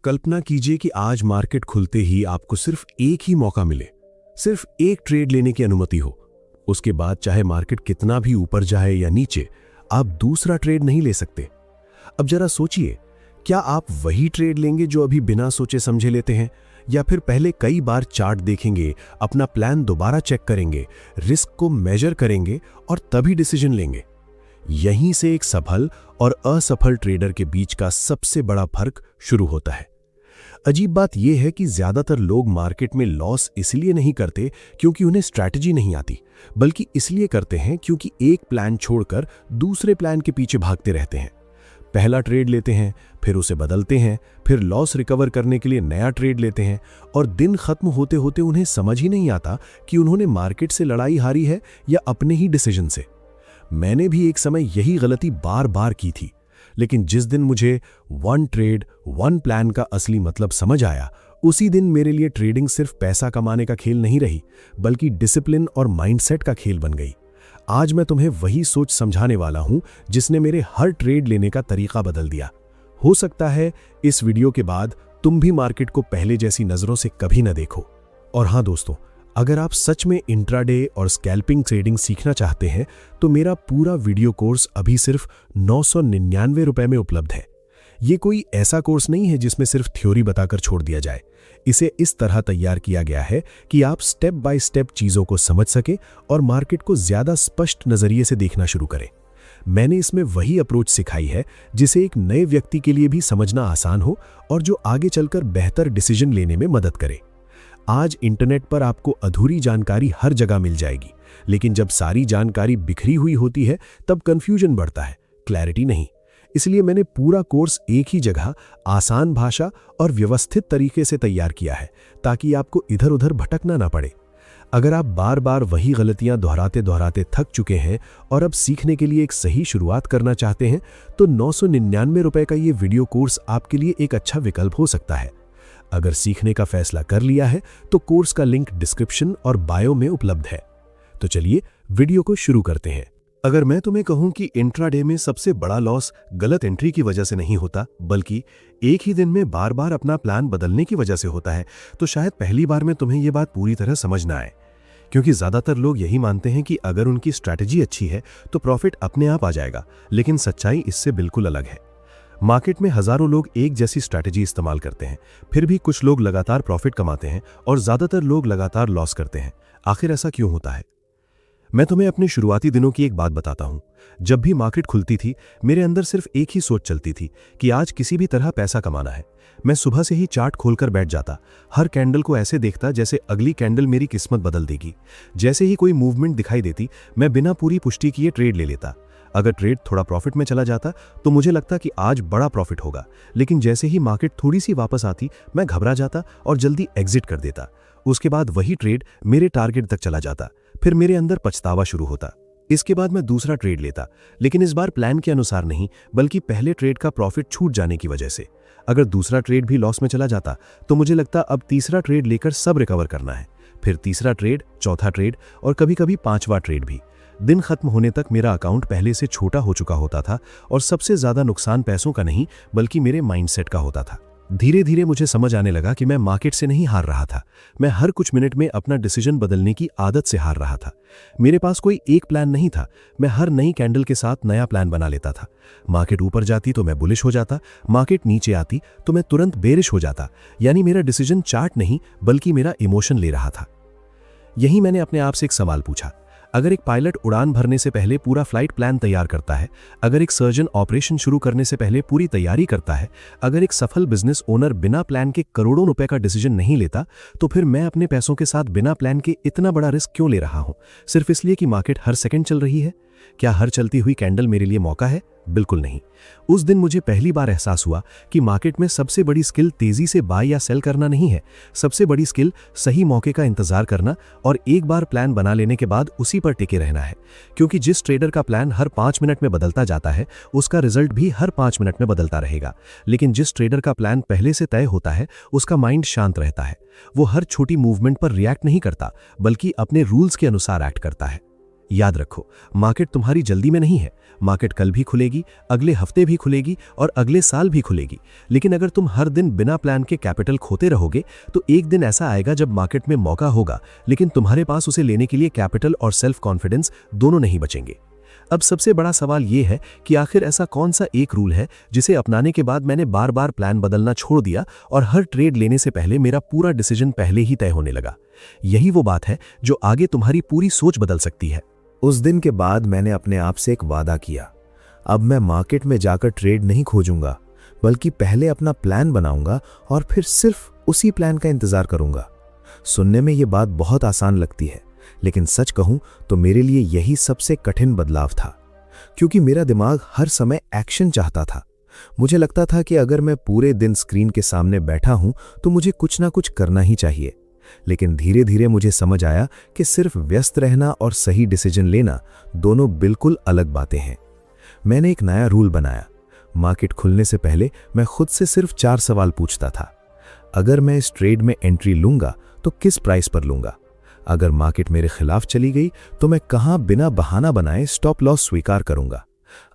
कल्पना कीजिए कि आज मार्केट खुलते ही आपको सिर्फ एक ही मौका मिले, सिर्फ एक ट्रेड लेने की अनुमति हो। उसके बाद चाहे मार्केट कितना भी ऊपर जाए या नीचे, आप दूसरा ट्रेड नहीं ले सकते। अब जरा सोचिए, क्या आप वही ट्रेड लेंगे जो अभी बिना सोचे समझे लेते हैं, या फिर पहले कई बार चार्ट देखेंगे, अपना प्लान दोबारा चेक करेंगे, रिस्क को मेजर करेंगे और तभी डिसीजन लेंगे। यहीं से एक सफल और असफल ट्रेडर के बीच का सबसे बड़ा फर्क शुरू होता है। अजीब बात यह है कि ज्यादातर लोग मार्केट में लॉस इसलिए नहीं करते क्योंकि उन्हें स्ट्रैटेजी नहीं आती, बल्कि इसलिए करते हैं क्योंकि एक प्लान छोड़कर दूसरे प्लान के पीछे भागते रहते हैं। पहला ट्रेड लेते हैं, फिर उसे बदलते हैं, फिर लॉस रिकवर करने के लिए नया ट्रेड लेते हैं और दिन खत्म होते होते उन्हें समझ ही नहीं आता कि उन्होंने मार्केट से लड़ाई हारी है या अपने ही डिसीजन से। मैंने भी एक समय यही गलती बार बार की थी, लेकिन जिस दिन मुझे वन ट्रेड वन प्लान का असली मतलब समझ आया, उसी दिन मेरे लिए ट्रेडिंग सिर्फ पैसा कमाने का खेल नहीं रही, बल्कि डिसिप्लिन और माइंडसेट का खेल बन गई। आज मैं तुम्हें वही सोच समझाने वाला हूं जिसने मेरे हर ट्रेड लेने का तरीका बदल दिया। हो सकता है इस वीडियो के बाद तुम भी मार्केट को पहले जैसी नजरों से कभी न देखो। और हां दोस्तों, अगर आप सच में इंट्राडे और स्कैल्पिंग ट्रेडिंग सीखना चाहते हैं तो मेरा पूरा वीडियो कोर्स अभी सिर्फ 999 रुपए में उपलब्ध है। ये कोई ऐसा कोर्स नहीं है जिसमें सिर्फ थ्योरी बताकर छोड़ दिया जाए। इसे इस तरह तैयार किया गया है कि आप स्टेप बाय स्टेप चीजों को समझ सके और मार्केट को ज्यादा स्पष्ट नजरिए से देखना शुरू करें। मैंने इसमें वही अप्रोच सिखाई है जिसे एक नए व्यक्ति के लिए भी समझना आसान हो और जो आगे चलकर बेहतर डिसीजन लेने में मदद करे। आज इंटरनेट पर आपको अधूरी जानकारी हर जगह मिल जाएगी, लेकिन जब सारी जानकारी बिखरी हुई होती है तब कंफ्यूजन बढ़ता है, क्लैरिटी नहीं। इसलिए मैंने पूरा कोर्स एक ही जगह, आसान भाषा और व्यवस्थित तरीके से तैयार किया है ताकि आपको इधर उधर भटकना ना पड़े। अगर आप बार बार वही गलतियां दोहराते दोहराते थक चुके हैं और अब सीखने के लिए एक सही शुरुआत करना चाहते हैं तो 999 रुपए का ये वीडियो कोर्स आपके लिए एक अच्छा विकल्प हो सकता है। अगर सीखने का फैसला कर लिया है तो कोर्स का लिंक डिस्क्रिप्शन और बायो में उपलब्ध है। तो चलिए वीडियो को शुरू करते हैं। अगर मैं तुम्हें कहूं कि इंट्राडे में सबसे बड़ा लॉस गलत एंट्री की वजह से नहीं होता, बल्कि एक ही दिन में बार बार अपना प्लान बदलने की वजह से होता है, तो शायद पहली बार में तुम्हें यह बात पूरी तरह समझ ना आए। क्योंकि ज्यादातर लोग यही मानते हैं कि अगर उनकी स्ट्रैटेजी अच्छी है तो प्रॉफिट अपने आप आ जाएगा, लेकिन सच्चाई इससे बिल्कुल अलग है। मार्केट में हजारों लोग एक जैसी स्ट्रैटेजी इस्तेमाल करते हैं, फिर भी कुछ लोग लगातार प्रॉफिट कमाते हैं और ज्यादातर लोग लगातार लॉस करते हैं। आखिर ऐसा क्यों होता है? मैं तुम्हें अपने शुरुआती दिनों की एक बात बताता हूं। जब भी मार्केट खुलती थी, मेरे अंदर सिर्फ एक ही सोच चलती थी कि आज किसी भी तरह पैसा कमाना है। मैं सुबह से ही चार्ट खोलकर बैठ जाता, हर कैंडल को ऐसे देखता जैसे अगली कैंडल मेरी किस्मत बदल देगी। जैसे ही कोई मूवमेंट दिखाई देती, मैं बिना पूरी पुष्टि किए ट्रेड ले लेता। अगर ट्रेड थोड़ा प्रॉफिट में चला जाता तो मुझे लगता कि आज बड़ा प्रॉफिट होगा, लेकिन जैसे ही मार्केट थोड़ी सी वापस आती, मैं घबरा जाता और जल्दी एग्जिट कर देता। उसके बाद वही ट्रेड मेरे टारगेट तक चला जाता, फिर मेरे अंदर पछतावा शुरू होता। इसके बाद मैं दूसरा ट्रेड लेता, लेकिन इस बार प्लान के अनुसार नहीं, बल्कि पहले ट्रेड का प्रॉफिट छूट जाने की वजह से। अगर दूसरा ट्रेड भी लॉस में चला जाता तो मुझे लगता अब तीसरा ट्रेड लेकर सब रिकवर करना है। फिर तीसरा ट्रेड, चौथा ट्रेड और कभी कभी पांचवा ट्रेड भी। दिन खत्म होने तक मेरा अकाउंट पहले से छोटा हो चुका होता था और सबसे ज्यादा नुकसान पैसों का नहीं, बल्कि मेरे माइंडसेट का होता था। धीरे धीरे मुझे समझ आने लगा कि मैं मार्केट से नहीं हार रहा था, मैं हर कुछ मिनट में अपना डिसीजन बदलने की आदत से हार रहा था। मेरे पास कोई एक प्लान नहीं था, मैं हर नई कैंडल के साथ नया प्लान बना लेता था। मार्केट ऊपर जाती तो मैं बुलिश हो जाता, मार्केट नीचे आती तो मैं तुरंत बेरिश हो जाता। यानी मेरा डिसीजन चार्ट नहीं, बल्कि मेरा इमोशन ले रहा था। यही मैंने अपने आप से एक सवाल पूछा, अगर एक पायलट उड़ान भरने से पहले पूरा फ्लाइट प्लान तैयार करता है, अगर एक सर्जन ऑपरेशन शुरू करने से पहले पूरी तैयारी करता है, अगर एक सफल बिजनेस ओनर बिना प्लान के करोड़ों रुपए का डिसीजन नहीं लेता, तो फिर मैं अपने पैसों के साथ बिना प्लान के इतना बड़ा रिस्क क्यों ले रहा हूं? सिर्फ इसलिए कि मार्केट हर सेकंड चल रही है? क्या हर चलती हुई कैंडल मेरे लिए मौका है? बिल्कुल नहीं। उस दिन मुझे पहली बार एहसास हुआ कि मार्केट में सबसे बड़ी स्किल तेजी से बाय या सेल करना नहीं है, सबसे बड़ी स्किल सही मौके का इंतजार करना और एक बार प्लान बना लेने के बाद उसी पर टिके रहना है। क्योंकि जिस ट्रेडर का प्लान हर 5 मिनट में बदलता जाता है, उसका रिजल्ट भी हर 5 मिनट में बदलता रहेगा। लेकिन जिस ट्रेडर का प्लान पहले से तय होता है, उसका माइंड शांत रहता है। वो हर छोटी मूवमेंट पर रिएक्ट नहीं करता, बल्कि अपने रूल्स के अनुसार एक्ट करता है। याद रखो, मार्केट तुम्हारी जल्दी में नहीं है। मार्केट कल भी खुलेगी, अगले हफ्ते भी खुलेगी और अगले साल भी खुलेगी। लेकिन अगर तुम हर दिन बिना प्लान के कैपिटल खोते रहोगे तो एक दिन ऐसा आएगा जब मार्केट में मौका होगा, लेकिन तुम्हारे पास उसे लेने के लिए कैपिटल और सेल्फ कॉन्फिडेंस दोनों नहीं बचेंगे। अब सबसे बड़ा सवाल यह है कि आखिर ऐसा कौन सा एक रूल है जिसे अपनाने के बाद मैंने बार बार प्लान बदलना छोड़ दिया और हर ट्रेड लेने से पहले मेरा पूरा डिसीजन पहले ही तय होने लगा। यही वो बात है जो आगे तुम्हारी पूरी सोच बदल सकती है। उस दिन के बाद मैंने अपने आप से एक वादा किया, अब मैं मार्केट में जाकर ट्रेड नहीं खोजूंगा, बल्कि पहले अपना प्लान बनाऊंगा और फिर सिर्फ उसी प्लान का इंतजार करूंगा। सुनने में ये बात बहुत आसान लगती है, लेकिन सच कहूं तो मेरे लिए यही सबसे कठिन बदलाव था, क्योंकि मेरा दिमाग हर समय एक्शन चाहता था। मुझे लगता था कि अगर मैं पूरे दिन स्क्रीन के सामने बैठा हूं तो मुझे कुछ ना कुछ करना ही चाहिए। लेकिन धीरे धीरे मुझे समझ आया कि सिर्फ व्यस्त रहना और सही डिसीजन लेना दोनों बिल्कुल अलग बातें हैं। मैंने एक नया रूल बनाया। मार्केट खुलने से पहले मैं खुद से सिर्फ 4 सवाल पूछता था। अगर मैं इस ट्रेड में एंट्री लूंगा तो किस प्राइस पर लूंगा? अगर मार्केट मेरे खिलाफ चली गई तो मैं कहां बिना बहाना बनाए स्टॉप लॉस स्वीकार करूंगा?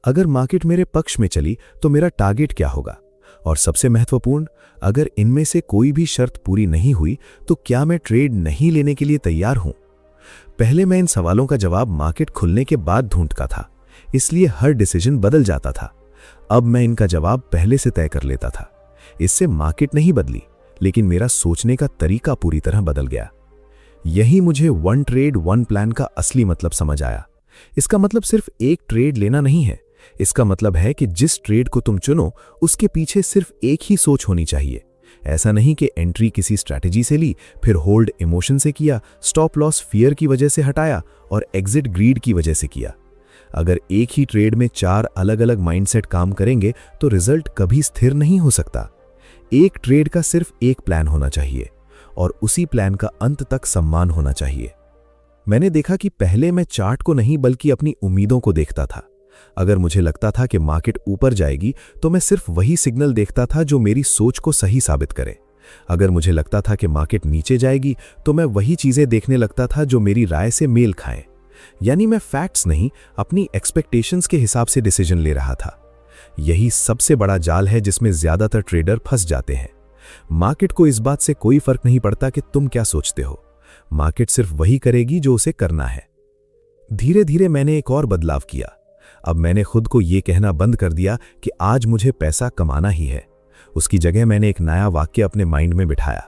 अगर मार्केट मेरे पक्ष में चली तो मेरा टारगेट क्या होगा? और सबसे महत्वपूर्ण, अगर इनमें से कोई भी शर्त पूरी नहीं हुई तो क्या मैं ट्रेड नहीं लेने के लिए तैयार हूं? पहले मैं इन सवालों का जवाब मार्केट खुलने के बाद ढूंढता था, इसलिए हर डिसीजन बदल जाता था। अब मैं इनका जवाब पहले से तय कर लेता था। इससे मार्केट नहीं बदली, लेकिन मेरा सोचने का तरीका पूरी तरह बदल गया। यही मुझे वन ट्रेड वन प्लान का असली मतलब समझ आया। इसका मतलब सिर्फ एक ट्रेड लेना नहीं है। इसका मतलब है कि जिस ट्रेड को तुम चुनो उसके पीछे सिर्फ एक ही सोच होनी चाहिए। ऐसा नहीं कि एंट्री किसी स्ट्रैटेजी से ली, फिर होल्ड इमोशन से किया, स्टॉप लॉस फियर की वजह से हटाया और एग्जिट ग्रीड की वजह से किया। अगर एक ही ट्रेड में 4 अलग अलग माइंडसेट काम करेंगे तो रिजल्ट कभी स्थिर नहीं हो सकता। एक ट्रेड का सिर्फ एक प्लान होना चाहिए और उसी प्लान का अंत तक सम्मान होना चाहिए। मैंने देखा कि पहले मैं चार्ट को नहीं बल्कि अपनी उम्मीदों को देखता था। अगर मुझे लगता था कि मार्केट ऊपर जाएगी तो मैं सिर्फ वही सिग्नल देखता था जो मेरी सोच को सही साबित करे। अगर मुझे लगता था कि मार्केट नीचे जाएगी तो मैं वही चीजें देखने लगता था जो मेरी राय से मेल खाएं। यानी मैं फैक्ट्स नहीं, अपनी एक्सपेक्टेशंस के हिसाब से डिसीजन ले रहा था। यही सबसे बड़ा जाल है जिसमें ज्यादातर ट्रेडर फंस जाते हैं। मार्केट को इस बात से कोई फर्क नहीं पड़ता कि तुम क्या सोचते हो। मार्केट सिर्फ वही करेगी जो उसे करना है। धीरे धीरे मैंने एक और बदलाव किया। अब मैंने खुद को यह कहना बंद कर दिया कि आज मुझे पैसा कमाना ही है। उसकी जगह मैंने एक नया वाक्य अपने माइंड में बिठाया,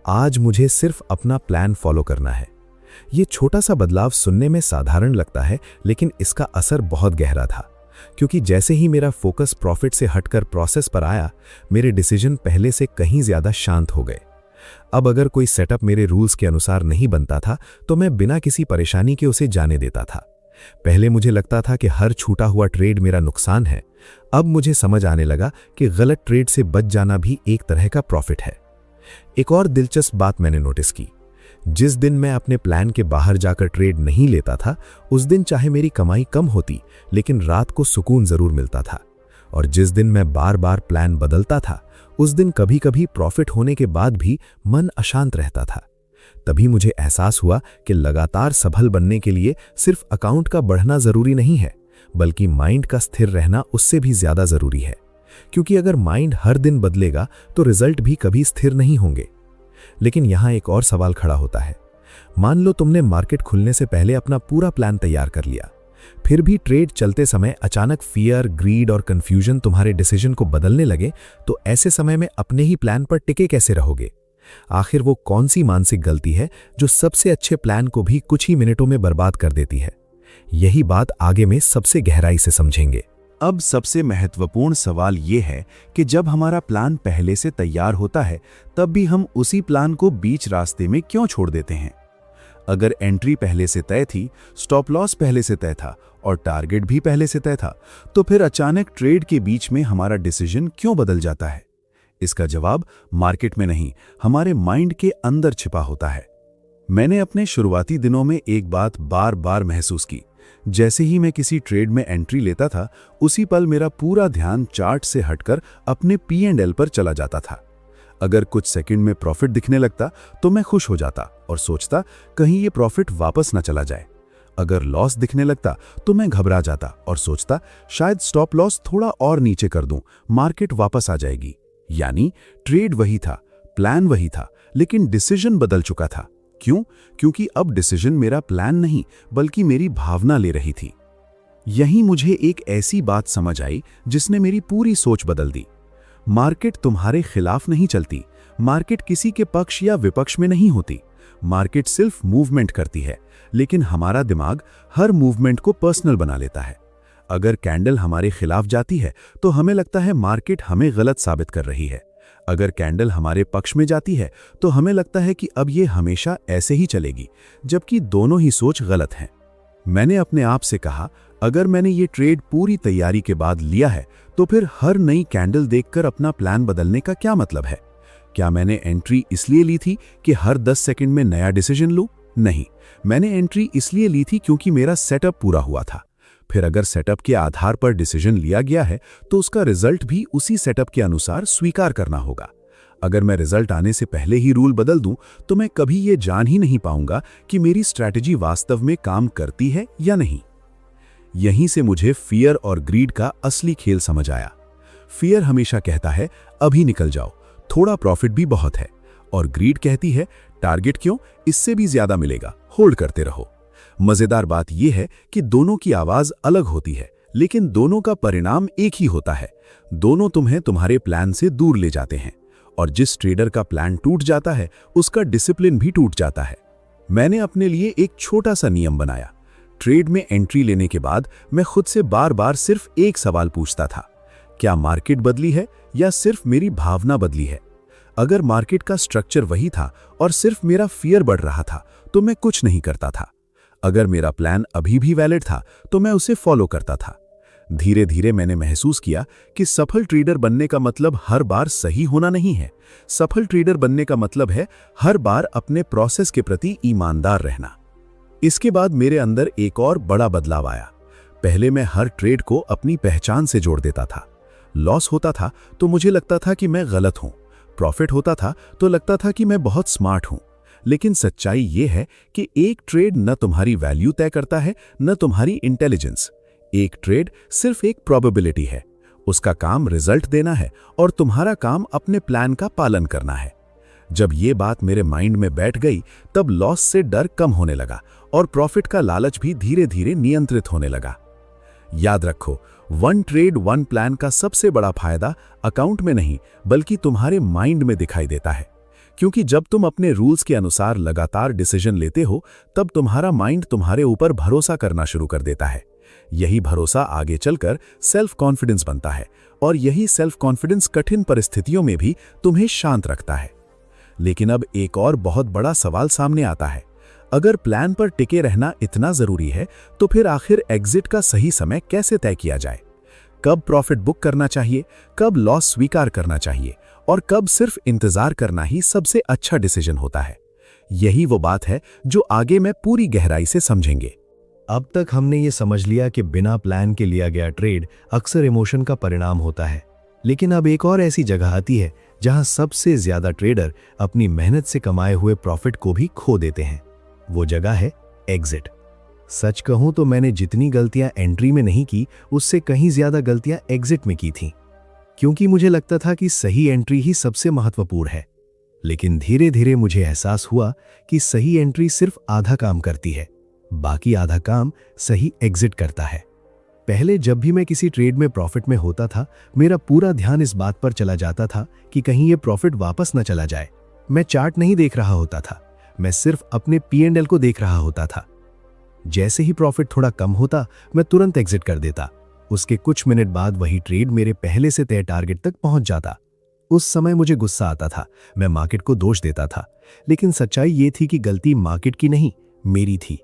आज मुझे सिर्फ अपना प्लान फॉलो करना है। यह छोटा सा बदलाव सुनने में साधारण लगता है, लेकिन इसका असर बहुत गहरा था, क्योंकि जैसे ही मेरा फोकस प्रॉफिट से हटकर प्रोसेस पर आया, मेरे डिसीजन पहले से कहीं ज्यादा शांत हो गए। अब अगर कोई सेटअप मेरे रूल्स के अनुसार नहीं बनता था तो मैं बिना किसी परेशानी के उसे जाने देता था। पहले मुझे लगता था कि हर छूटा हुआ ट्रेड मेरा नुकसान है। अब मुझे समझ आने लगा कि गलत ट्रेड से बच जाना भी एक तरह का प्रॉफिट है। एक और दिलचस्प बात मैंने नोटिस की, जिस दिन मैं अपने प्लान के बाहर जाकर ट्रेड नहीं लेता था, उस दिन चाहे मेरी कमाई कम होती, लेकिन रात को सुकून जरूर मिलता था। और जिस दिन मैं बार बार प्लान बदलता था, उस दिन कभी कभी प्रॉफिट होने के बाद भी मन अशांत रहता था। तभी मुझे एहसास हुआ कि लगातार सफल बनने के लिए सिर्फ अकाउंट का बढ़ना जरूरी नहीं है, बल्कि माइंड का स्थिर रहना उससे भी ज्यादा जरूरी है। क्योंकि अगर माइंड हर दिन बदलेगा तो रिजल्ट भी कभी स्थिर नहीं होंगे। लेकिन यहां एक और सवाल खड़ा होता है। मान लो तुमने मार्केट खुलने से पहले अपना पूरा प्लान तैयार कर लिया, फिर भी ट्रेड चलते समय अचानक फियर, ग्रीड और कंफ्यूजन तुम्हारे डिसीजन को बदलने लगे, तो ऐसे समय में अपने ही प्लान पर टिके कैसे रहोगे? आखिर वो कौन सी मानसिक गलती है जो सबसे अच्छे प्लान को भी कुछ ही मिनटों में बर्बाद कर देती है? यही बात आगे में सबसे गहराई से समझेंगे। अब सबसे महत्वपूर्ण सवाल यह है कि जब हमारा प्लान पहले से तैयार होता है, तब भी हम उसी प्लान को बीच रास्ते में क्यों छोड़ देते हैं? अगर एंट्री पहले से तय थी, स्टॉप लॉस पहले से तय था और टारगेट भी पहले से तय था, तो फिर अचानक ट्रेड के बीच में हमारा डिसीजन क्यों बदल जाता है? इसका जवाब मार्केट में नहीं, हमारे माइंड के अंदर छिपा होता है। मैंने अपने शुरुआती दिनों में एक बात बार बार महसूस की। जैसे ही मैं किसी ट्रेड में एंट्री लेता था, उसी पल मेरा पूरा ध्यान चार्ट से हटकर अपने P&L पर चला जाता था। अगर कुछ सेकंड में प्रॉफिट दिखने लगता तो मैं खुश हो जाता और सोचता कहीं ये प्रॉफिट वापस ना चला जाए। अगर लॉस दिखने लगता तो मैं घबरा जाता और सोचता शायद स्टॉप लॉस थोड़ा और नीचे कर दूं, मार्केट वापस आ जाएगी। यानी ट्रेड वही था, प्लान वही था, लेकिन डिसीजन बदल चुका था। क्यों? क्योंकि अब डिसीजन मेरा प्लान नहीं बल्कि मेरी भावना ले रही थी। यहीं मुझे एक ऐसी बात समझ आई जिसने मेरी पूरी सोच बदल दी। मार्केट तुम्हारे खिलाफ नहीं चलती, मार्केट किसी के पक्ष या विपक्ष में नहीं होती। मार्केट सिर्फ मूवमेंट करती है, लेकिन हमारा दिमाग हर मूवमेंट को पर्सनल बना लेता है। अगर कैंडल हमारे खिलाफ जाती है तो हमें लगता है मार्केट हमें गलत साबित कर रही है। अगर कैंडल हमारे पक्ष में जाती है तो हमें लगता है कि अब ये हमेशा ऐसे ही चलेगी, जबकि दोनों ही सोच गलत हैं। मैंने अपने आप से कहा, अगर मैंने ये ट्रेड पूरी तैयारी के बाद लिया है तो फिर हर नई कैंडल देखकर अपना प्लान बदलने का क्या मतलब है? क्या मैंने एंट्री इसलिए ली थी कि हर 10 सेकंड में नया डिसीजन लूं? नहीं, मैंने एंट्री इसलिए ली थी क्योंकि मेरा सेटअप पूरा हुआ था। फिर अगर सेटअप के आधार पर डिसीजन लिया गया है तो उसका रिजल्ट भी उसी सेटअप के अनुसार स्वीकार करना होगा। अगर मैं रिजल्ट आने से पहले ही रूल बदल दूं तो मैं कभी ये जान ही नहीं पाऊंगा कि मेरी स्ट्रैटेजी वास्तव में काम करती है या नहीं। यहीं से मुझे फियर और ग्रीड का असली खेल समझ आया। फियर हमेशा कहता है अभी निकल जाओ, थोड़ा प्रॉफिट भी बहुत है, और ग्रीड कहती है टारगेट क्यों, इससे भी ज्यादा मिलेगा, होल्ड करते रहो। मजेदार बात यह है कि दोनों की आवाज अलग होती है, लेकिन दोनों का परिणाम एक ही होता है। दोनों तुम्हें तुम्हारे प्लान से दूर ले जाते हैं, और जिस ट्रेडर का प्लान टूट जाता है उसका डिसिप्लिन भी टूट जाता है। मैंने अपने लिए एक छोटा सा नियम बनाया। ट्रेड में एंट्री लेने के बाद मैं खुद से बार बार सिर्फ एक सवाल पूछता था, क्या मार्केट बदली है या सिर्फ मेरी भावना बदली है? अगर मार्केट का स्ट्रक्चर वही था और सिर्फ मेरा फियर बढ़ रहा था तो मैं कुछ नहीं करता था। अगर मेरा प्लान अभी भी वैलिड था तो मैं उसे फॉलो करता था। धीरे धीरे मैंने महसूस किया कि सफल ट्रेडर बनने का मतलब हर बार सही होना नहीं है। सफल ट्रेडर बनने का मतलब है हर बार अपने प्रोसेस के प्रति ईमानदार रहना। इसके बाद मेरे अंदर एक और बड़ा बदलाव आया। पहले मैं हर ट्रेड को अपनी पहचान से जोड़ देता था। लॉस होता था तो मुझे लगता था कि मैं गलत हूं, प्रॉफिट होता था तो लगता था कि मैं बहुत स्मार्ट हूं। लेकिन सच्चाई यह है कि एक ट्रेड न तुम्हारी वैल्यू तय करता है न तुम्हारी इंटेलिजेंस। एक ट्रेड सिर्फ एक प्रोबेबिलिटी है, उसका काम रिजल्ट देना है और तुम्हारा काम अपने प्लान का पालन करना है। जब ये बात मेरे माइंड में बैठ गई तब लॉस से डर कम होने लगा और प्रॉफिट का लालच भी धीरे धीरे नियंत्रित होने लगा। याद रखो, वन ट्रेड वन प्लान का सबसे बड़ा फायदा अकाउंट में नहीं बल्कि तुम्हारे माइंड में दिखाई देता है। क्योंकि जब तुम अपने रूल्स के अनुसार लगातार डिसीजन लेते हो तब तुम्हारा माइंड तुम्हारे ऊपर भरोसा करना शुरू कर देता है। यही भरोसा आगे चलकर सेल्फ कॉन्फिडेंस बनता है और यही सेल्फ कॉन्फिडेंस कठिन परिस्थितियों में भी तुम्हें शांत रखता है। लेकिन अब एक और बहुत बड़ा सवाल सामने आता है। अगर प्लान पर टिके रहना इतना जरूरी है तो फिर आखिर एग्जिट का सही समय कैसे तय किया जाए? कब प्रॉफिट बुक करना चाहिए, कब लॉस स्वीकार करना चाहिए और कब सिर्फ इंतजार करना ही सबसे अच्छा डिसीजन होता है? यही वो बात है जो आगे मैं पूरी गहराई से समझेंगे। अब तक हमने ये समझ लिया कि बिना प्लान के लिया गया ट्रेड अक्सर इमोशन का परिणाम होता है। लेकिन अब एक और ऐसी जगह आती है जहां सबसे ज्यादा ट्रेडर अपनी मेहनत से कमाए हुए प्रॉफिट को भी खो देते हैं। वो जगह है एग्जिट। सच कहूं तो मैंने जितनी गलतियां एंट्री में नहीं की उससे कहीं ज्यादा गलतियां एग्जिट में की थीं, क्योंकि मुझे लगता था कि सही एंट्री ही सबसे महत्वपूर्ण है। लेकिन धीरे धीरे मुझे एहसास हुआ कि सही एंट्री सिर्फ आधा काम करती है, बाकी आधा काम सही एग्जिट करता है। पहले जब भी मैं किसी ट्रेड में प्रॉफिट में होता था मेरा पूरा ध्यान इस बात पर चला जाता था कि कहीं ये प्रॉफिट वापस न चला जाए। मैं चार्ट नहीं देख रहा होता था, मैं सिर्फ अपने P&L को देख रहा होता था। जैसे ही प्रॉफिट थोड़ा कम होता मैं तुरंत एग्जिट कर देता। उसके कुछ मिनट बाद वही ट्रेड मेरे पहले से तय टारगेट तक पहुंच जाता। उस समय मुझे गुस्सा आता था, मैं मार्केट को दोष देता था, लेकिन सच्चाई ये थी कि गलती मार्केट की नहीं, मेरी थी।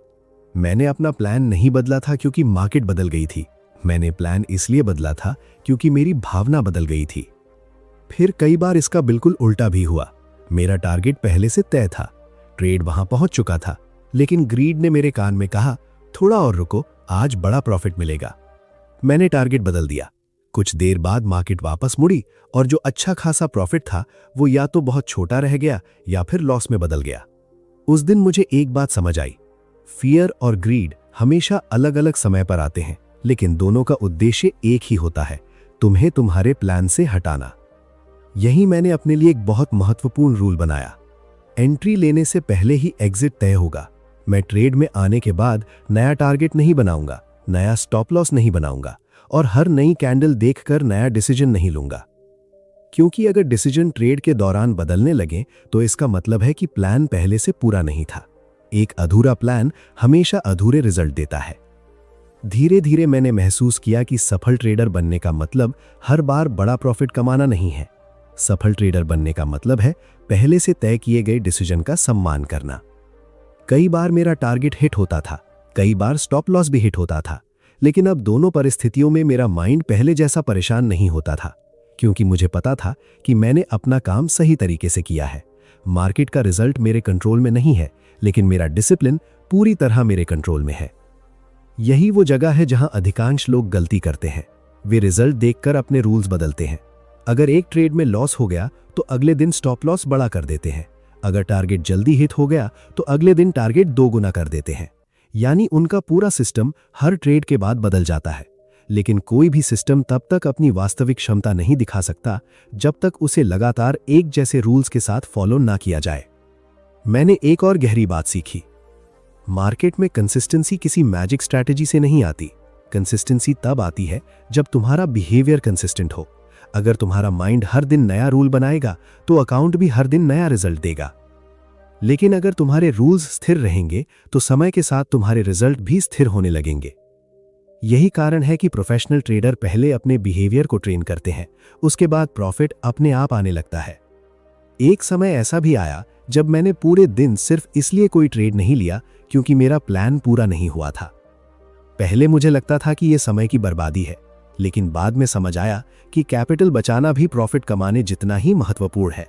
मैंने अपना प्लान नहीं बदला था क्योंकि मार्केट बदल गई थी, मैंने प्लान इसलिए बदला था क्योंकि मेरी भावना बदल गई थी। फिर कई बार इसका बिल्कुल उल्टा भी हुआ। मेरा टारगेट पहले से तय था, ट्रेड वहां पहुंच चुका था, लेकिन ग्रीड ने मेरे कान में कहा थोड़ा और रुको, आज बड़ा प्रॉफिट मिलेगा। मैंने टारगेट बदल दिया। कुछ देर बाद मार्केट वापस मुड़ी और जो अच्छा खासा प्रॉफिट था वो या तो बहुत छोटा रह गया या फिर लॉस में बदल गया। उस दिन मुझे एक बात समझ आई, फियर और ग्रीड हमेशा अलग अलग समय पर आते हैं, लेकिन दोनों का उद्देश्य एक ही होता है, तुम्हें तुम्हारे प्लान से हटाना। यही मैंने अपने लिए एक बहुत महत्वपूर्ण रूल बनाया। एंट्री लेने से पहले ही एग्जिट तय होगा। मैं ट्रेड में आने के बाद नया टारगेट नहीं बनाऊंगा, नया स्टॉप लॉस नहीं बनाऊंगा और हर नई कैंडल देखकर नया डिसीजन नहीं लूंगा। क्योंकि अगर डिसीजन ट्रेड के दौरान बदलने लगे तो इसका मतलब है कि प्लान पहले से पूरा नहीं था। एक अधूरा प्लान हमेशा अधूरे रिजल्ट देता है। धीरे धीरे मैंने महसूस किया कि सफल ट्रेडर बनने का मतलब हर बार बड़ा प्रॉफिट कमाना नहीं है। सफल ट्रेडर बनने का मतलब है पहले से तय किए गए डिसीजन का सम्मान करना। कई बार मेरा टारगेट हिट होता था, कई बार स्टॉप लॉस भी हिट होता था, लेकिन अब दोनों परिस्थितियों में मेरा माइंड पहले जैसा परेशान नहीं होता था, क्योंकि मुझे पता था कि मैंने अपना काम सही तरीके से किया है। मार्केट का रिजल्ट मेरे कंट्रोल में नहीं है, लेकिन मेरा डिसिप्लिन पूरी तरह मेरे कंट्रोल में है। यही वो जगह है जहां अधिकांश लोग गलती करते हैं। वे रिजल्ट देखकर अपने रूल्स बदलते हैं। अगर एक ट्रेड में लॉस हो गया तो अगले दिन स्टॉप लॉस बड़ा कर देते हैं। अगर टारगेट जल्दी हिट हो गया तो अगले दिन टारगेट 2 गुना कर देते हैं। यानी उनका पूरा सिस्टम हर ट्रेड के बाद बदल जाता है। लेकिन कोई भी सिस्टम तब तक अपनी वास्तविक क्षमता नहीं दिखा सकता जब तक उसे लगातार एक जैसे रूल्स के साथ फॉलो ना किया जाए। मैंने एक और गहरी बात सीखी। मार्केट में कंसिस्टेंसी किसी मैजिक स्ट्रैटेजी से नहीं आती। कंसिस्टेंसी तब आती है जब तुम्हारा बिहेवियर कंसिस्टेंट हो। अगर तुम्हारा माइंड हर दिन नया रूल बनाएगा तो अकाउंट भी हर दिन नया रिजल्ट देगा। लेकिन अगर तुम्हारे रूल्स स्थिर रहेंगे तो समय के साथ तुम्हारे रिजल्ट भी स्थिर होने लगेंगे। यही कारण है कि प्रोफेशनल ट्रेडर पहले अपने बिहेवियर को ट्रेन करते हैं, उसके बाद प्रॉफिट अपने आप आने लगता है। एक समय ऐसा भी आया जब मैंने पूरे दिन सिर्फ इसलिए कोई ट्रेड नहीं लिया क्योंकि मेरा प्लान पूरा नहीं हुआ था। पहले मुझे लगता था कि यह समय की बर्बादी है, लेकिन बाद में समझ आया कि कैपिटल बचाना भी प्रॉफिट कमाने जितना ही महत्वपूर्ण है।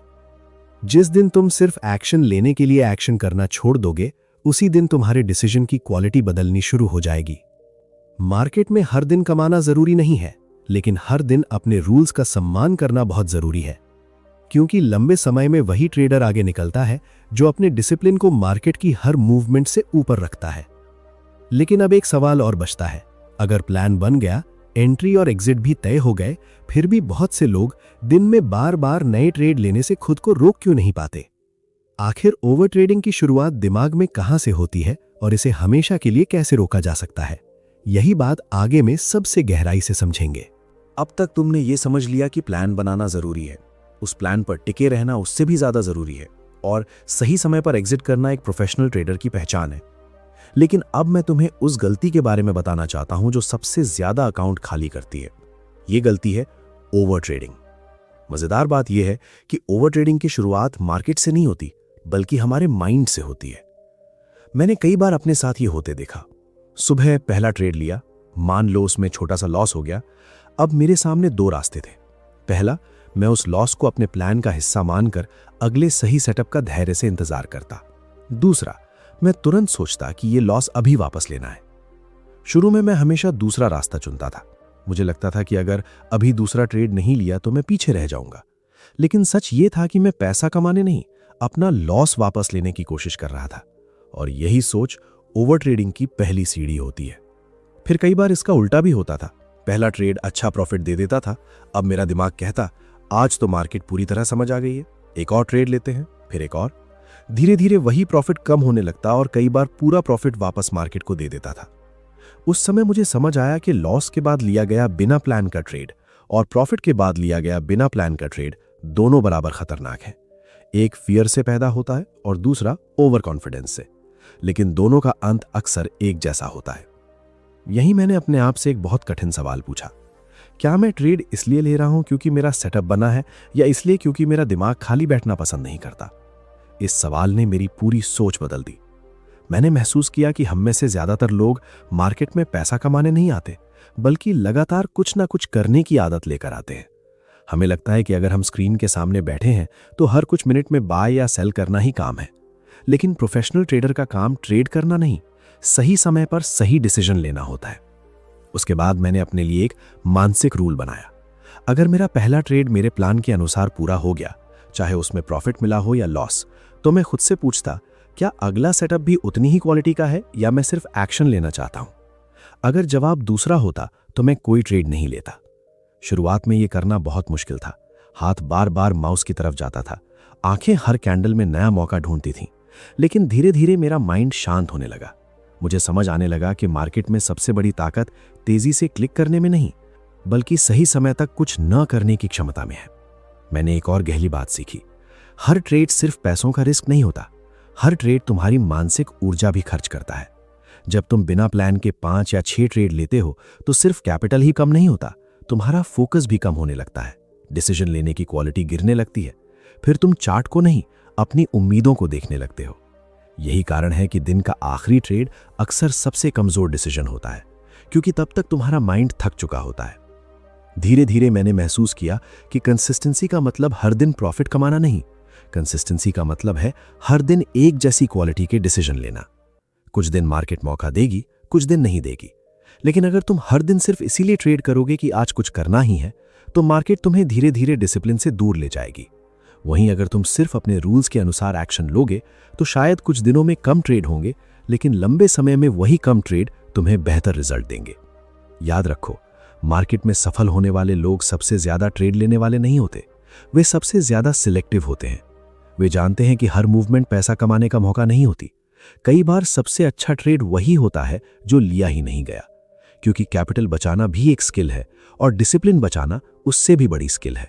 जिस दिन तुम सिर्फ एक्शन लेने के लिए एक्शन करना छोड़ दोगे, उसी दिन तुम्हारे डिसीजन की क्वालिटी बदलनी शुरू हो जाएगी। मार्केट में हर दिन कमाना जरूरी नहीं है, लेकिन हर दिन अपने रूल्स का सम्मान करना बहुत जरूरी है। क्योंकि लंबे समय में वही ट्रेडर आगे निकलता है जो अपने डिसिप्लिन को मार्केट की हर मूवमेंट से ऊपर रखता है। लेकिन अब एक सवाल और बचता है। अगर प्लान बन गया, एंट्री और एग्जिट भी तय हो गए, फिर भी बहुत से लोग दिन में बार बार नए ट्रेड लेने से खुद को रोक क्यों नहीं पाते? आखिर ओवर ट्रेडिंग की शुरुआत दिमाग में कहां से होती है और इसे हमेशा के लिए कैसे रोका जा सकता है? यही बात आगे में सबसे गहराई से समझेंगे। अब तक तुमने ये समझ लिया कि प्लान बनाना जरूरी है, उस प्लान पर टिके रहना उससे भी ज्यादा जरूरी है, और सही समय पर एग्जिट करना एक प्रोफेशनल ट्रेडर की पहचान है। लेकिन अब मैं तुम्हें उस गलती के बारे में बताना चाहता हूं जो सबसे ज्यादा अकाउंट खाली करती है। यह गलती है ओवर ट्रेडिंग। मजेदार बात यह है कि ओवर ट्रेडिंग की शुरुआत मार्केट से नहीं होती, बल्कि हमारे माइंड से होती है। मैंने कई बार अपने साथ ये होते देखा। सुबह पहला ट्रेड लिया, मान लो उसमें छोटा सा लॉस हो गया। अब मेरे सामने 2 रास्ते थे। पहला, मैं उस लॉस को अपने प्लान का हिस्सा मानकर अगले सही सेटअप का धैर्य से इंतजार करता। दूसरा, मैं तुरंत सोचता कि ये लॉस अभी वापस लेना है। शुरू में मैं हमेशा दूसरा रास्ता चुनता था। मुझे लगता था कि अगर अभी दूसरा ट्रेड नहीं लिया तो मैं पीछे रह जाऊंगा। लेकिन सच ये था कि मैं पैसा कमाने नहीं, अपना लॉस वापस लेने की कोशिश कर रहा था। और यही सोच ओवर ट्रेडिंग की पहली सीढ़ी होती है। फिर कई बार इसका उल्टा भी होता था। पहला ट्रेड अच्छा प्रॉफिट दे देता था। अब मेरा दिमाग कहता, आज तो मार्केट पूरी तरह समझ आ गई है, एक और ट्रेड लेते हैं, फिर एक और। धीरे धीरे वही प्रॉफिट कम होने लगता और कई बार पूरा प्रॉफिट वापस मार्केट को दे देता था। उस समय मुझे समझ आया कि लॉस के बाद लिया गया बिना प्लान का ट्रेड और प्रॉफिट के बाद लिया गया बिना प्लान का ट्रेड दोनों बराबर खतरनाक है। एक फियर से पैदा होता है और दूसरा ओवर कॉन्फिडेंस से, लेकिन दोनों का अंत अक्सर एक जैसा होता है। यही मैंने अपने आप से एक बहुत कठिन सवाल पूछा। क्या मैं ट्रेड इसलिए ले रहा हूं क्योंकि मेरा सेटअप बना है, या इसलिए क्योंकि मेरा दिमाग खाली बैठना पसंद नहीं करता? इस सवाल ने मेरी पूरी सोच बदल दी। मैंने महसूस किया कि हम में से ज्यादातर लोग मार्केट में पैसा कमाने नहीं आते, बल्कि लगातार कुछ ना कुछ करने की आदत लेकर आते हैं। हमें लगता है कि अगर हम स्क्रीन के सामने बैठे हैं तो हर कुछ मिनट में बाय या सेल करना ही काम है। लेकिन प्रोफेशनल ट्रेडर का काम ट्रेड करना नहीं, सही समय पर सही डिसीजन लेना होता है। उसके बाद मैंने अपने लिए एक मानसिक रूल बनाया। अगर मेरा पहला ट्रेड मेरे प्लान के अनुसार पूरा हो गया, चाहे उसमें प्रॉफिट मिला हो या लॉस, तो मैं खुद से पूछता, क्या अगला सेटअप भी उतनी ही क्वालिटी का है या मैं सिर्फ एक्शन लेना चाहता हूं? अगर जवाब दूसरा होता तो मैं कोई ट्रेड नहीं लेता। शुरुआत में यह करना बहुत मुश्किल था। हाथ बार बार माउस की तरफ जाता था, आंखें हर कैंडल में नया मौका ढूंढती थीं। लेकिन धीरे धीरे मेरा माइंड शांत होने लगा। मुझे समझ आने लगा कि मार्केट में सबसे बड़ी ताकत तेजी से क्लिक करने में नहीं, बल्कि सही समय तक कुछ न करने की क्षमता में है। मैंने एक और गहरी बात सीखी। हर ट्रेड सिर्फ पैसों का रिस्क नहीं होता, हर ट्रेड तुम्हारी मानसिक ऊर्जा भी खर्च करता है। जब तुम बिना प्लान के 5 या 6 ट्रेड लेते हो तो सिर्फ कैपिटल ही कम नहीं होता, तुम्हारा फोकस भी कम होने लगता है, डिसीजन लेने की क्वालिटी गिरने लगती है। फिर तुम चार्ट को नहीं, अपनी उम्मीदों को देखने लगते हो। यही कारण है कि दिन का आखिरी ट्रेड अक्सर सबसे कमजोर डिसीजन होता है, क्योंकि तब तक तुम्हारा माइंड थक चुका होता है। धीरे धीरे मैंने महसूस किया कि कंसिस्टेंसी का मतलब हर दिन प्रॉफिट कमाना नहीं, कंसिस्टेंसी का मतलब है हर दिन एक जैसी क्वालिटी के डिसीजन लेना। कुछ दिन मार्केट मौका देगी, कुछ दिन नहीं देगी, लेकिन अगर तुम हर दिन सिर्फ इसीलिए ट्रेड करोगे कि आज कुछ करना ही है, तो मार्केट तुम्हें धीरे धीरे डिसिप्लिन से दूर ले जाएगी। वहीं अगर तुम सिर्फ अपने रूल्स के अनुसार एक्शन लोगे तो शायद कुछ दिनों में कम ट्रेड होंगे, लेकिन लंबे समय में वही कम ट्रेड तुम्हें बेहतर रिजल्ट देंगे। याद रखो, मार्केट में सफल होने वाले लोग सबसे ज्यादा ट्रेड लेने वाले नहीं होते, वे सबसे ज्यादा सिलेक्टिव होते हैं। वे जानते हैं कि हर मूवमेंट पैसा कमाने का मौका नहीं होती। कई बार सबसे अच्छा ट्रेड वही होता है जो लिया ही नहीं गया, क्योंकि कैपिटल बचाना भी एक स्किल है और डिसिप्लिन बचाना उससे भी बड़ी स्किल है।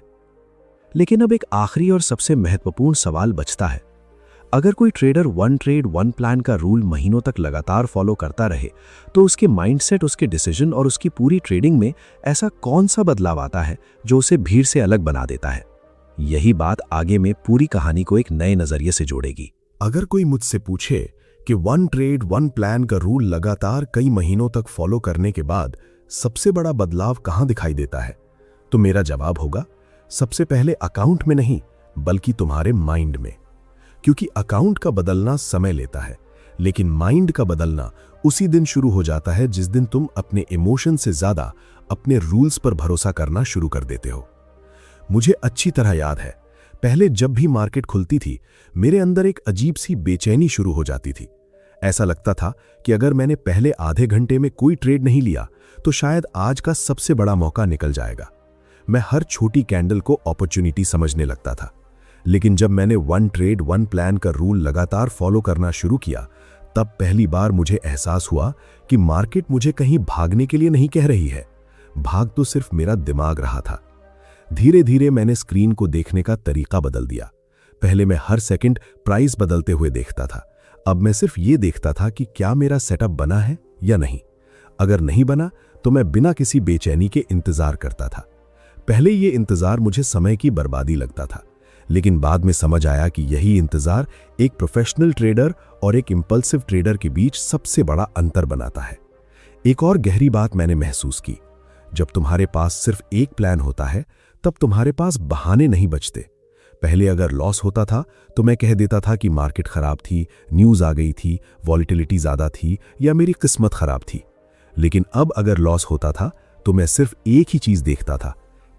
लेकिन अब एक आखिरी और सबसे महत्वपूर्ण सवाल बचता है। अगर कोई ट्रेडर 1 ट्रेड 1 प्लान का रूल महीनों तक लगातार फॉलो करता रहे, तो उसके माइंडसेट, उसके डिसीजन और उसकी पूरी ट्रेडिंग में ऐसा कौन सा बदलाव आता है जो उसे भीड़ से अलग बना देता है? यही बात आगे में पूरी कहानी को एक नए नजरिए से जोड़ेगी। अगर कोई मुझसे पूछे कि 1 ट्रेड 1 प्लान का रूल लगातार कई महीनों तक फॉलो करने के बाद सबसे बड़ा बदलाव कहां दिखाई देता है, तो मेरा जवाब होगा, सबसे पहले अकाउंट में नहीं, बल्कि तुम्हारे माइंड में। क्योंकि अकाउंट का बदलना समय लेता है, लेकिन माइंड का बदलना उसी दिन शुरू हो जाता है जिस दिन तुम अपने इमोशन से ज्यादा अपने रूल्स पर भरोसा करना शुरू कर देते हो। मुझे अच्छी तरह याद है, पहले जब भी मार्केट खुलती थी, मेरे अंदर एक अजीब सी बेचैनी शुरू हो जाती थी। ऐसा लगता था कि अगर मैंने पहले आधे घंटे में कोई ट्रेड नहीं लिया तो शायद आज का सबसे बड़ा मौका निकल जाएगा। मैं हर छोटी कैंडल को अपॉर्चुनिटी समझने लगता था। लेकिन जब मैंने 1 ट्रेड 1 प्लान का रूल लगातार फॉलो करना शुरू किया, तब पहली बार मुझे एहसास हुआ कि मार्केट मुझे कहीं भागने के लिए नहीं कह रही है, भाग तो सिर्फ मेरा दिमाग रहा था। धीरे धीरे मैंने स्क्रीन को देखने का तरीका बदल दिया। पहले मैं हर सेकंड प्राइस बदलते हुए देखता था, अब मैं सिर्फ ये देखता था कि क्या मेरा सेटअप बना है या नहीं। अगर नहीं बना तो मैं बिना किसी बेचैनी के इंतजार करता था। पहले ये इंतजार मुझे समय की बर्बादी लगता था, लेकिन बाद में समझ आया कि यही इंतजार एक प्रोफेशनल ट्रेडर और एक इंपल्सिव ट्रेडर के बीच सबसे बड़ा अंतर बनाता है। एक और गहरी बात मैंने महसूस की, जब तुम्हारे पास सिर्फ एक प्लान होता है तब तुम्हारे पास बहाने नहीं बचते। पहले अगर लॉस होता था तो मैं कह देता था कि मार्केट खराब थी, न्यूज़ आ गई थी, वॉलिटिलिटी ज़्यादा थी या मेरी किस्मत खराब थी। लेकिन अब अगर लॉस होता था तो मैं सिर्फ एक ही चीज़ देखता था,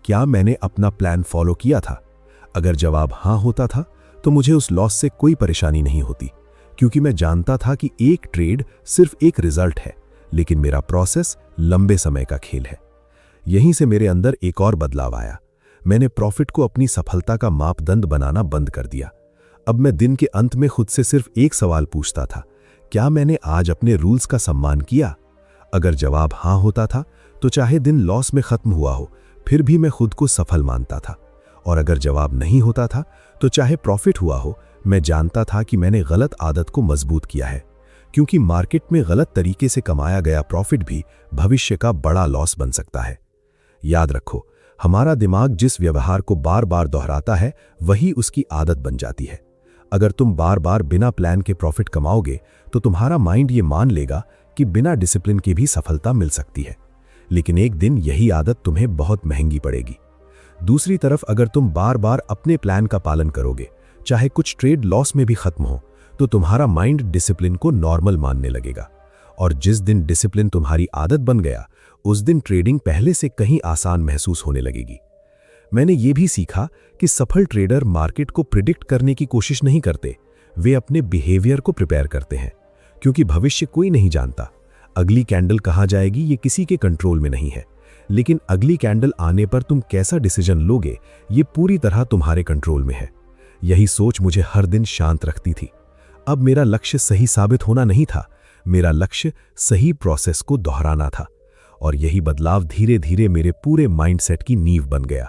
क्या मैंने अपना प्लान फॉलो किया था? अगर जवाब हाँ होता था तो मुझे उस लॉस से कोई परेशानी नहीं होती, क्योंकि मैं जानता था कि एक ट्रेड सिर्फ एक रिजल्ट है, लेकिन मेरा प्रोसेस लंबे समय का खेल है। यहीं से मेरे अंदर एक और बदलाव आया। मैंने प्रॉफिट को अपनी सफलता का मापदंड बनाना बंद कर दिया। अब मैं दिन के अंत में खुद से सिर्फ एक सवाल पूछता था, क्या मैंने आज अपने रूल्स का सम्मान किया? अगर जवाब हाँ होता था तो चाहे दिन लॉस में खत्म हुआ हो, फिर भी मैं खुद को सफल मानता था। और अगर जवाब नहीं होता था तो चाहे प्रॉफिट हुआ हो, मैं जानता था कि मैंने गलत आदत को मजबूत किया है, क्योंकि मार्केट में गलत तरीके से कमाया गया प्रॉफिट भी भविष्य का बड़ा लॉस बन सकता है। याद रखो, हमारा दिमाग जिस व्यवहार को बार बार दोहराता है वही उसकी आदत बन जाती है। अगर तुम बार बार बिना प्लान के प्रॉफिट कमाओगे तो तुम्हारा माइंड ये मान लेगा कि बिना डिसिप्लिन के भी सफलता मिल सकती है, लेकिन एक दिन यही आदत तुम्हें बहुत महंगी पड़ेगी। दूसरी तरफ अगर तुम बार बार अपने प्लान का पालन करोगे, चाहे कुछ ट्रेड लॉस में भी खत्म हो, तो तुम्हारा माइंड डिसिप्लिन को नॉर्मल मानने लगेगा। और जिस दिन डिसिप्लिन तुम्हारी आदत बन गया, उस दिन ट्रेडिंग पहले से कहीं आसान महसूस होने लगेगी। मैंने ये भी सीखा कि सफल ट्रेडर मार्केट को प्रिडिक्ट करने की कोशिश नहीं करते, वे अपने बिहेवियर को प्रिपेयर करते हैं, क्योंकि भविष्य कोई नहीं जानता। अगली कैंडल कहाँ जाएगी ये किसी के कंट्रोल में नहीं है, लेकिन अगली कैंडल आने पर तुम कैसा डिसीजन लोगे ये पूरी तरह तुम्हारे कंट्रोल में है। यही सोच मुझे हर दिन शांत रखती थी। अब मेरा लक्ष्य सही साबित होना नहीं था, मेरा लक्ष्य सही प्रोसेस को दोहराना था। और यही बदलाव धीरे धीरे मेरे पूरे माइंडसेट की नींव बन गया।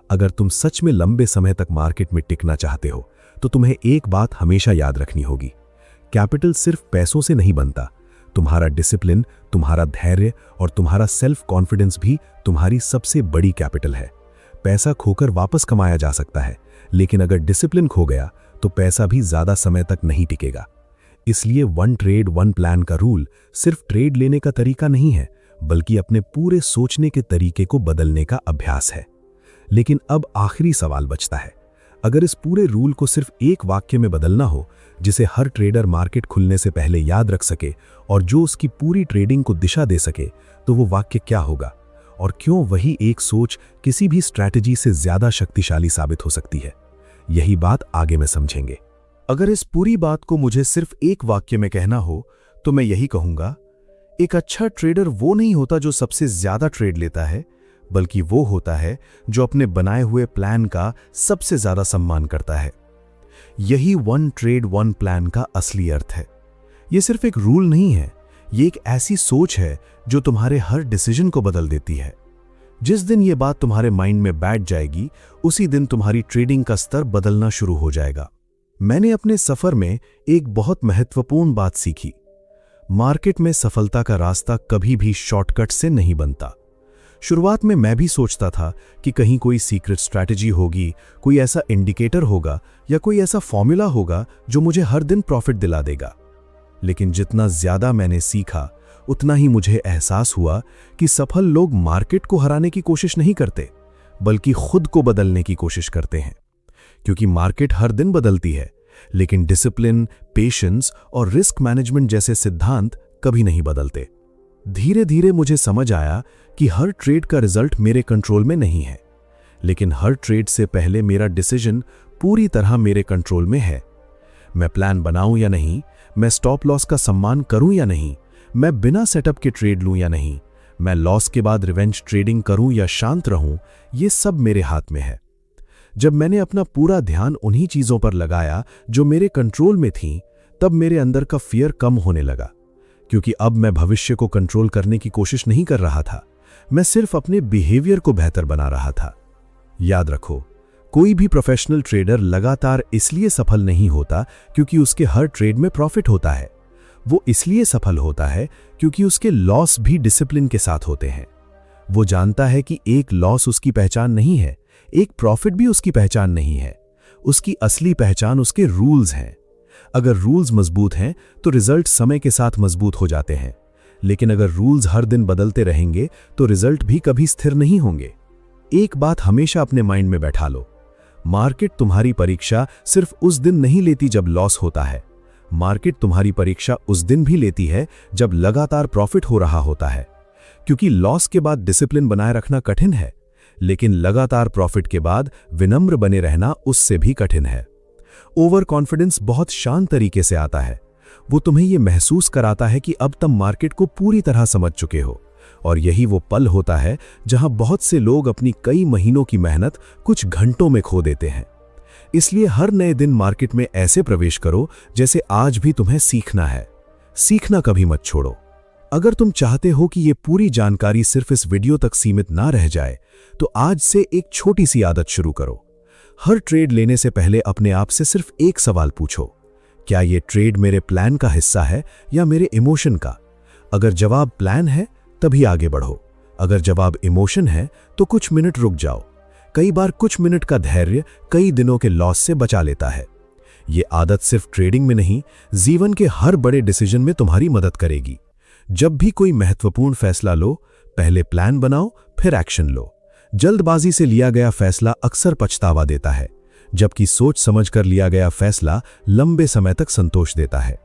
अगर तुम सच में लंबे समय तक मार्केट में टिकना चाहते हो तो तुम्हें एक बात हमेशा याद रखनी होगी, कैपिटल सिर्फ पैसों से नहीं बनता। तुम्हारा डिसिप्लिन, तुम्हारा धैर्य और तुम्हारा सेल्फ कॉन्फिडेंस भी तुम्हारी सबसे बड़ी कैपिटल है। पैसा खोकर वापस कमाया जा सकता है, लेकिन अगर डिसिप्लिन खो गया तो पैसा भी ज्यादा समय तक नहीं टिकेगा। इसलिए 1 ट्रेड 1 प्लान का रूल सिर्फ ट्रेड लेने का तरीका नहीं है, बल्कि अपने पूरे सोचने के तरीके को बदलने का अभ्यास है। लेकिन अब आखिरी सवाल बचता है, अगर इस पूरे रूल को सिर्फ एक वाक्य में बदलना हो जिसे हर ट्रेडर मार्केट खुलने से पहले याद रख सके और जो उसकी पूरी ट्रेडिंग को दिशा दे सके, तो वो वाक्य क्या होगा? और क्यों वही एक सोच किसी भी स्ट्रैटेजी से ज्यादा शक्तिशाली साबित हो सकती है? यही बात आगे में समझेंगे। अगर इस पूरी बात को मुझे सिर्फ एक वाक्य में कहना हो तो मैं यही कहूंगा, एक अच्छा ट्रेडर वो नहीं होता जो सबसे ज्यादा ट्रेड लेता है, बल्कि वो होता है जो अपने बनाए हुए प्लान का सबसे ज्यादा सम्मान करता है। यही 1 ट्रेड 1 प्लान का असली अर्थ है। ये सिर्फ एक रूल नहीं है, ये एक ऐसी सोच है जो तुम्हारे हर डिसीजन को बदल देती है। जिस दिन ये बात तुम्हारे माइंड में बैठ जाएगी, उसी दिन तुम्हारी ट्रेडिंग का स्तर बदलना शुरू हो जाएगा। मैंने अपने सफर में एक बहुत महत्वपूर्ण बात सीखी। मार्केट में सफलता का रास्ता कभी भी शॉर्टकट से नहीं बनता। शुरुआत में मैं भी सोचता था कि कहीं कोई सीक्रेट स्ट्रैटेजी होगी, कोई ऐसा इंडिकेटर होगा या कोई ऐसा फॉर्मूला होगा जो मुझे हर दिन प्रॉफिट दिला देगा। लेकिन जितना ज्यादा मैंने सीखा, उतना ही मुझे एहसास हुआ कि सफल लोग मार्केट को हराने की कोशिश नहीं करते, बल्कि खुद को बदलने की कोशिश करते हैं। क्योंकि मार्केट हर दिन बदलती है, लेकिन डिसिप्लिन, पेशेंस और रिस्क मैनेजमेंट जैसे सिद्धांत कभी नहीं बदलते। धीरे धीरे मुझे समझ आया कि हर ट्रेड का रिजल्ट मेरे कंट्रोल में नहीं है, लेकिन हर ट्रेड से पहले मेरा डिसीजन पूरी तरह मेरे कंट्रोल में है। मैं प्लान बनाऊं या नहीं, मैं स्टॉप लॉस का सम्मान करूं या नहीं, मैं बिना सेटअप के ट्रेड लूं या नहीं, मैं लॉस के बाद रिवेंज ट्रेडिंग करूं या शांत रहूं, ये सब मेरे हाथ में है। जब मैंने अपना पूरा ध्यान उन्हीं चीजों पर लगाया जो मेरे कंट्रोल में थीं, तब मेरे अंदर का फियर कम होने लगा। क्योंकि अब मैं भविष्य को कंट्रोल करने की कोशिश नहीं कर रहा था, मैं सिर्फ अपने बिहेवियर को बेहतर बना रहा था। याद रखो, कोई भी प्रोफेशनल ट्रेडर लगातार इसलिए सफल नहीं होता क्योंकि उसके हर ट्रेड में प्रॉफिट होता है। वो इसलिए सफल होता है क्योंकि उसके लॉस भी डिसिप्लिन के साथ होते हैं। वो जानता है कि एक लॉस उसकी पहचान नहीं है, एक प्रॉफिट भी उसकी पहचान नहीं है। उसकी असली पहचान उसके रूल्स हैं। अगर रूल्स मजबूत हैं तो रिजल्ट समय के साथ मजबूत हो जाते हैं, लेकिन अगर रूल्स हर दिन बदलते रहेंगे तो रिजल्ट भी कभी स्थिर नहीं होंगे। एक बात हमेशा अपने माइंड में बैठा लो, मार्केट तुम्हारी परीक्षा सिर्फ उस दिन नहीं लेती जब लॉस होता है। मार्केट तुम्हारी परीक्षा उस दिन भी लेती है जब लगातार प्रॉफिट हो रहा होता है। क्योंकि लॉस के बाद डिसिप्लिन बनाए रखना कठिन है, लेकिन लगातार प्रॉफिट के बाद विनम्र बने रहना उससे भी कठिन है। ओवर कॉन्फिडेंस बहुत शांत तरीके से आता है। वो तुम्हें यह महसूस कराता है कि अब तुम मार्केट को पूरी तरह समझ चुके हो, और यही वो पल होता है जहां बहुत से लोग अपनी कई महीनों की मेहनत कुछ घंटों में खो देते हैं। इसलिए हर नए दिन मार्केट में ऐसे प्रवेश करो जैसे आज भी तुम्हें सीखना है। सीखना कभी मत छोड़ो। अगर तुम चाहते हो कि ये पूरी जानकारी सिर्फ इस वीडियो तक सीमित ना रह जाए, तो आज से एक छोटी सी आदत शुरू करो। हर ट्रेड लेने से पहले अपने आप से सिर्फ एक सवाल पूछो, क्या ये ट्रेड मेरे प्लान का हिस्सा है या मेरे इमोशन का? अगर जवाब प्लान है तभी आगे बढ़ो, अगर जवाब इमोशन है तो कुछ मिनट रुक जाओ। कई बार कुछ मिनट का धैर्य कई दिनों के लॉस से बचा लेता है। ये आदत सिर्फ ट्रेडिंग में नहीं, जीवन के हर बड़े डिसीजन में तुम्हारी मदद करेगी। जब भी कोई महत्वपूर्ण फैसला लो, पहले प्लान बनाओ फिर एक्शन लो। जल्दबाजी से लिया गया फैसला अक्सर पछतावा देता है, जबकि सोच समझकर लिया गया फैसला लंबे समय तक संतोष देता है।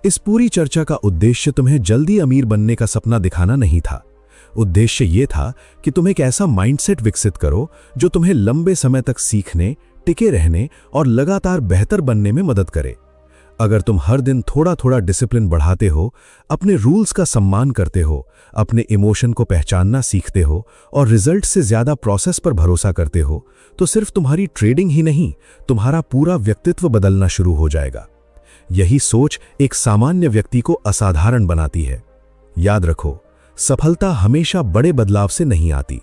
इस पूरी चर्चा का उद्देश्य तुम्हें जल्दी अमीर बनने का सपना दिखाना नहीं था। उद्देश्य ये था कि तुम एक ऐसा माइंडसेट विकसित करो जो तुम्हें लंबे समय तक सीखने, टिके रहने और लगातार बेहतर बनने में मदद करे। अगर तुम हर दिन थोड़ा थोड़ा डिसिप्लिन बढ़ाते हो, अपने रूल्स का सम्मान करते हो, अपने इमोशन को पहचानना सीखते हो और रिजल्ट से ज्यादा प्रोसेस पर भरोसा करते हो, तो सिर्फ तुम्हारी ट्रेडिंग ही नहीं, तुम्हारा पूरा व्यक्तित्व बदलना शुरू हो जाएगा। यही सोच एक सामान्य व्यक्ति को असाधारण बनाती है। याद रखो, सफलता हमेशा बड़े बदलाव से नहीं आती।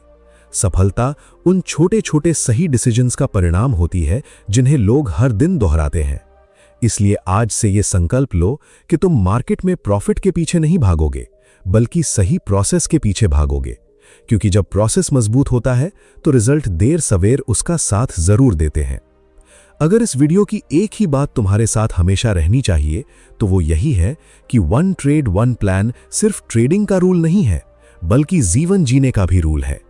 सफलता उन छोटे छोटे सही डिसीजंस का परिणाम होती है जिन्हें लोग हर दिन दोहराते हैं। इसलिए आज से ये संकल्प लो कि तुम मार्केट में प्रॉफिट के पीछे नहीं भागोगे, बल्कि सही प्रोसेस के पीछे भागोगे, क्योंकि जब प्रोसेस मजबूत होता है तो रिजल्ट देर सवेर उसका साथ जरूर देते हैं। अगर इस वीडियो की एक ही बात तुम्हारे साथ हमेशा रहनी चाहिए तो वो यही है कि वन ट्रेड वन प्लान सिर्फ ट्रेडिंग का रूल नहीं है, बल्कि जीवन जीने का भी रूल है।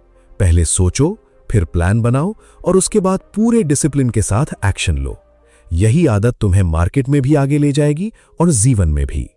पहले सोचो, फिर प्लान बनाओ और उसके बाद पूरे डिसिप्लिन के साथ एक्शन लो। यही आदत तुम्हें मार्केट में भी आगे ले जाएगी और जीवन में भी।